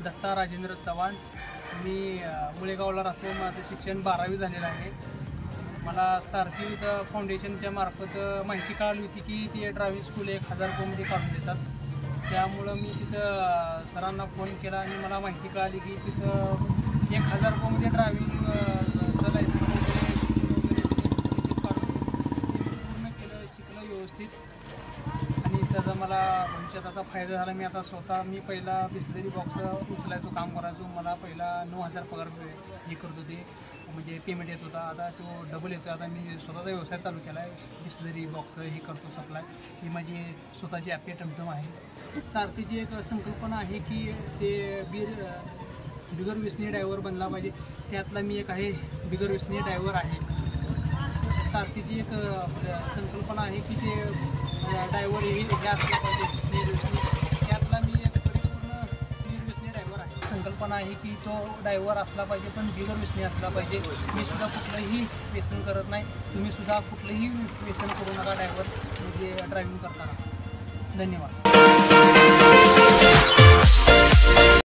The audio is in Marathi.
दत्ता राजेंद्र चव्हाण, मी मुळेगावला राहतो. माझं शिक्षण 12वी झालेलं आहे. मला सारथी फाउंडेशनच्या मार्फत माहिती कळाली होती की ते ड्रायव्हिंग स्कूल 1000 रुपयामध्ये काढून देतात. त्यामुळं मी तिथं सरांना फोन केला आणि मला माहिती कळाली की तिथं 1000 रुपयामध्ये ड्रायव्हिंगचं लायसन्स वगैरे काढून पूर्ण केलं, शिकलं व्यवस्थित आणि त्याचा मला भविष्यात आता फायदा झाला. मी आता स्वतः पहिला बिस्लरी बॉक्स उचलायचो, काम करायचो. मला पहिला 9000 पगार हे करत होते, म्हणजे पेमेंट येत होता. आता तो डबल येतो. आता मी स्वतःचा व्यवसाय चालू केला आहे, बिस्लरी बॉक्स हे करतो सप्लाय. ही माझी स्वतःची ॲपे टमटम आहे. सारथीची एक संकल्पना आहे की ते बिगर व्यसनी ड्रायव्हर बनला पाहिजे. त्यातला मी एक आहे, बिगर व्यसनी ड्रायव्हर आहे. सारथीची एक संकल्पना आहे की ते ड्रायव्हर हे असलं पाहिजे. त्यातला मी एक परिपूर्ण निर्व्यसनी ड्रायव्हर आहे. संकल्पना आहे की तो ड्रायव्हर असला पाहिजे, पण बिगर व्यसनी असला पाहिजे. मी सुद्धा कुठलंही व्यसन करत नाही. तुम्ही सुद्धा कुठलंही व्यसन करू नका ड्रायव्हर म्हणजे ड्रायव्हिंग करताना. धन्यवाद.